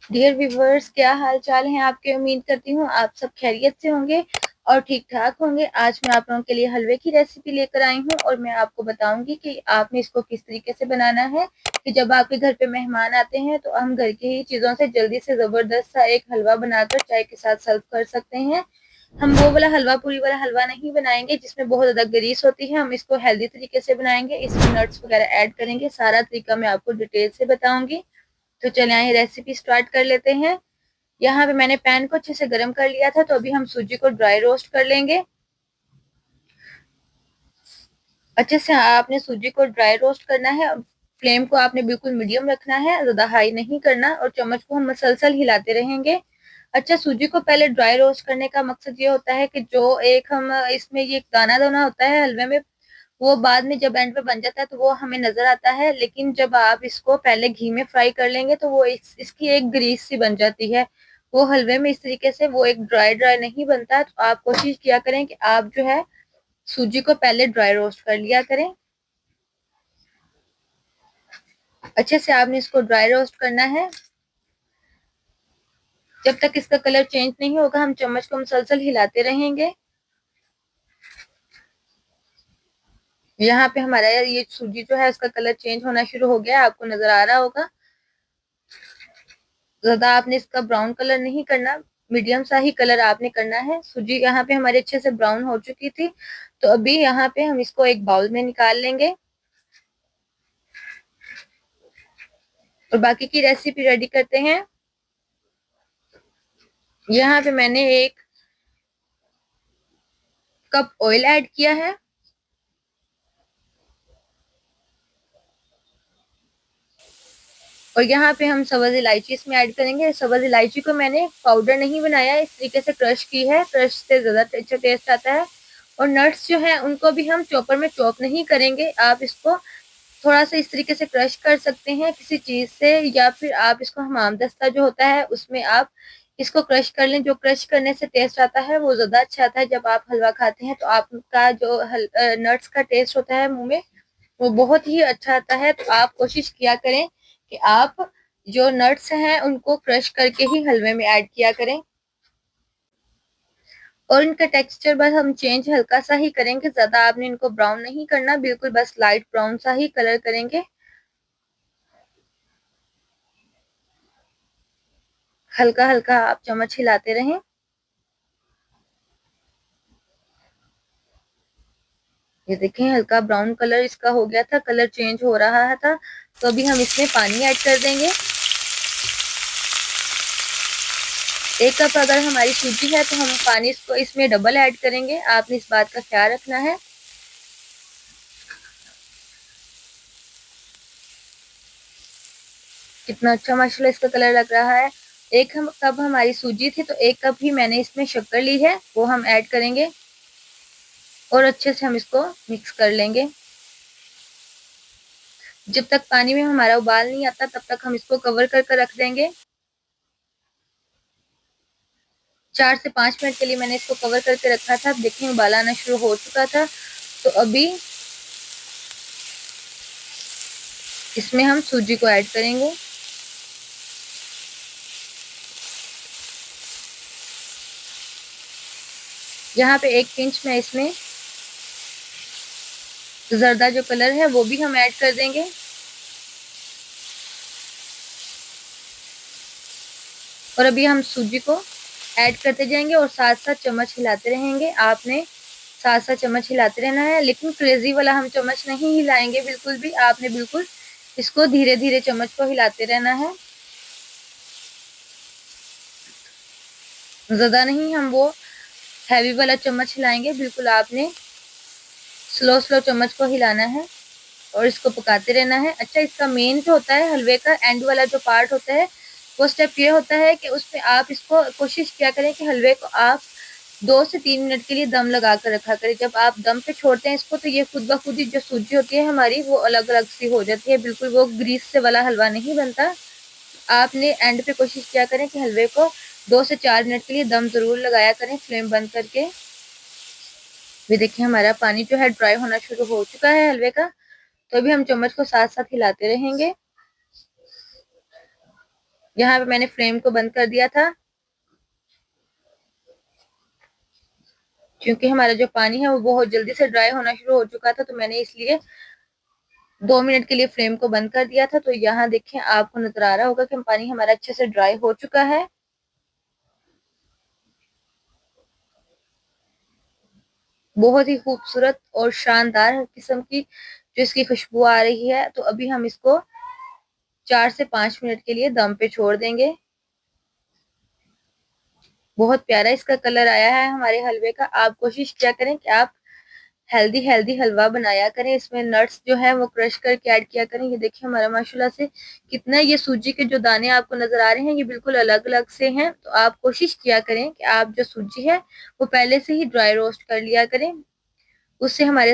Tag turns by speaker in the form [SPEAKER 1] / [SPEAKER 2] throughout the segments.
[SPEAKER 1] Dear viewers, क्या हाल चाल है आपके। उम्मीद करती हूँ आप सब खैरियत से होंगे और ठीक ठाक होंगे। आज मैं आप लोगों के लिए हलवे की रेसिपी लेकर आई हूँ और मैं आपको बताऊंगी कि आपने इसको किस तरीके से बनाना है कि जब आपके घर पे मेहमान आते हैं तो हम घर की ही चीज़ों से जल्दी से ज़बरदस्त सा एक हलवा बनाकर चाय के साथ सर्व कर सकते हैं। हम वो वाला हलवा, पूरी वाला हलवा नहीं बनाएंगे जिसमें बहुत ज़्यादा ग्रीस होती है। हम इसको हेल्दी तरीके से बनाएंगे, इसमें नट्स वगैरह ऐड करेंगे। सारा तरीका मैं आपको डिटेल से बताऊंगी। तो चले आइए रेसिपी स्टार्ट कर लेते हैं। यहाँ पे मैंने पैन को अच्छे से गर्म कर लिया था, तो अभी हम सूजी को ड्राई रोस्ट कर लेंगे। अच्छे से आपने सूजी को ड्राई रोस्ट करना है। फ्लेम को आपने बिल्कुल मीडियम रखना है, ज्यादा हाई नहीं करना, और चम्मच को हम मसलसल हिलाते रहेंगे। अच्छा, सूजी को पहले ड्राई रोस्ट करने का मकसद ये होता है कि जो एक हम इसमें ये दाना दाना होता है हलवे में, वो बाद में जब एंड पे बन जाता है तो वो हमें नजर आता है। लेकिन जब आप इसको पहले घी में फ्राई कर लेंगे तो वो इसकी एक ग्रीस सी बन जाती है। वो हलवे में इस तरीके से वो एक ड्राई ड्राई नहीं बनता। तो आप कोशिश किया करें कि आप जो है सूजी को पहले ड्राई रोस्ट कर लिया करें। अच्छे से आपने इसको ड्राई रोस्ट करना है। जब तक इसका कलर चेंज नहीं होगा हम चम्मच को मुसलसल हिलाते रहेंगे। यहाँ पे हमारा ये सूजी जो है उसका कलर चेंज होना शुरू हो गया है, आपको नजर आ रहा होगा। ज्यादा आपने इसका ब्राउन कलर नहीं करना, मीडियम सा ही कलर आपने करना है। सूजी यहाँ पे हमारे अच्छे से ब्राउन हो चुकी थी, तो अभी यहाँ पे हम इसको एक बाउल में निकाल लेंगे और बाकी की रेसिपी रेडी करते हैं। यहाँ पे मैंने 1 कप ऑयल ऐड किया है और यहाँ पे हम सब्ज इलायची इसमें ऐड करेंगे। सब्ज इलायची को मैंने पाउडर नहीं बनाया, इस तरीके से क्रश की है। क्रश से ज्यादा अच्छा टेस्ट आता है। और नट्स जो है उनको भी हम चॉपर में चॉप नहीं करेंगे, आप इसको थोड़ा सा इस तरीके से क्रश कर सकते हैं किसी चीज से, या फिर आप इसको हमामदस्ता जो होता है उसमें आप इसको क्रश कर लें। जो क्रश करने से टेस्ट आता है वो ज्यादा अच्छा आता है। जब आप हलवा खाते हैं तो आपका जो नट्स का टेस्ट होता है मुंह में, वो बहुत ही अच्छा आता है। तो आप कोशिश किया करें कि आप जो नट्स हैं उनको क्रश करके ही हलवे में ऐड किया करें। और इनका टेक्सचर बस हम चेंज हल्का सा ही करेंगे, ज्यादा आपने इनको ब्राउन नहीं करना, बिल्कुल बस लाइट ब्राउन सा ही कलर करेंगे। हल्का हल्का आप चम्मच हिलाते रहें। ये देखें, हल्का ब्राउन कलर इसका हो गया था, कलर चेंज हो रहा था। तो अभी हम इसमें पानी ऐड कर देंगे। 1 कप अगर हमारी सूजी है तो हम पानी इसको इसमें डबल ऐड करेंगे, आपने इस बात का ख्याल रखना है। कितना अच्छा माशाल्लाह इसका कलर लग रहा है। 1 कप हमारी सूजी थी, तो 1 कप ही मैंने इसमें शक्कर ली है, वो हम ऐड करेंगे और अच्छे से हम इसको मिक्स कर लेंगे। जब तक पानी में हमारा उबाल नहीं आता तब तक हम इसको कवर करके रख देंगे। 4 से 5 मिनट के लिए मैंने इसको कवर करके रखा था। देखिए उबाल आना शुरू हो चुका था। तो अभी इसमें हम सूजी को ऐड करेंगे। यहाँ पे 1 पिंच में इसमें जर्दा जो कलर है वो भी हम ऐड कर देंगे। और अभी हम सूजी को ऐड करते जाएंगे और साथ साथ चम्मच हिलाते रहेंगे। आपने साथ साथ चम्मच हिलाते रहना है, लेकिन क्रेजी वाला हम चम्मच नहीं हिलाएंगे बिल्कुल भी। आपने बिल्कुल इसको धीरे धीरे चम्मच को हिलाते रहना है, ज्यादा नहीं हम वो हैवी वाला चम्मच हिलाएंगे। बिल्कुल आपने स्लो स्लो चम्मच को हिलाना है और इसको पकाते रहना है। अच्छा, इसका मेन जो होता है हलवे का एंड वाला जो पार्ट होता है, वो स्टेप ये होता है कि उसमें आप इसको कोशिश किया करें कि हलवे को आप 2 से 3 मिनट के लिए दम लगा कर रखा करें। जब आप दम पे छोड़ते हैं इसको तो ये खुद ब खुद ही जो सूजी होती है हमारी वो अलग अलग सी हो जाती है, बिल्कुल वो ग्रीस से वाला हलवा नहीं बनता। आपने एंड पे कोशिश किया करें कि हलवे को 2 से 4 मिनट के लिए दम जरूर लगाया करें फ्लेम बंद करके। भी देखिए हमारा पानी जो है ड्राई होना शुरू हो चुका है हलवे का। तो अभी हम चम्मच को साथ साथ हिलाते रहेंगे। यहाँ पे मैंने फ्लेम को बंद कर दिया था, क्योंकि हमारा जो पानी है वो बहुत जल्दी से ड्राई होना शुरू हो चुका था, तो मैंने इसलिए 2 मिनट के लिए फ्लेम को बंद कर दिया था। तो यहाँ देखें, आपको नजर आ रहा होगा कि पानी हमारा अच्छे से ड्राई हो चुका है। बहुत ही खूबसूरत और शानदार किस्म की जो इसकी खुशबू आ रही है। तो अभी हम इसको 4 से 5 मिनट के लिए दम पे छोड़ देंगे। बहुत प्यारा इसका कलर आया है हमारे हलवे का। आप कोशिश किया करें कि आप हेल्दी हेल्दी हलवा बनाया करें, इसमें नट्स जो है वो क्रश करके ऐड किया करें। ये देखिए हमारा माशाल्लाह से कितना, ये सूजी के जो दाने आपको नजर आ रहे हैं ये बिल्कुल अलग अलग से हैं। तो आप कोशिश किया करें कि आप जो सूजी है वो पहले से ही ड्राई रोस्ट कर लिया करें, उससे हमारे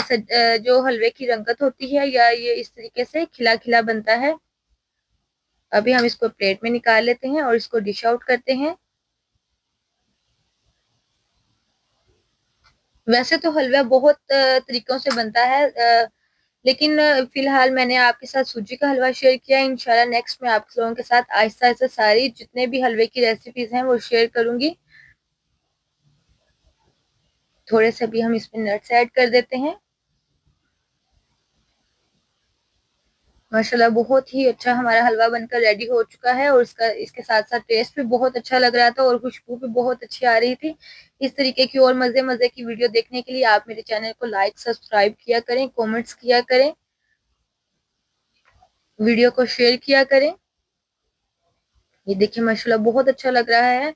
[SPEAKER 1] जो हलवे की रंगत होती है या ये इस तरीके से खिला खिला बनता है। अभी हम इसको प्लेट में निकाल लेते हैं और इसको डिश आउट करते हैं। वैसे तो हलवा बहुत तरीकों से बनता है, लेकिन फिलहाल मैंने आपके साथ सूजी का हलवा शेयर किया। इंशाल्लाह नेक्स्ट मैं आप लोगों के साथ आहिस्ता आहिस्ता सारी जितने भी हलवे की रेसिपीज हैं वो शेयर करूंगी। थोड़े से भी हम इसमें नट्स ऐड कर देते हैं। माशाल्लाह बहुत ही अच्छा हमारा हलवा बनकर रेडी हो चुका है, और इसका इसके साथ साथ टेस्ट भी बहुत अच्छा लग रहा था और खुशबू भी बहुत अच्छी आ रही थी। इस तरीके की और मजे मजे की वीडियो देखने के लिए आप मेरे चैनल को लाइक सब्सक्राइब किया करें, कमेंट्स किया करें, वीडियो को शेयर किया करें। ये देखिए माशाल्लाह बहुत अच्छा लग रहा है।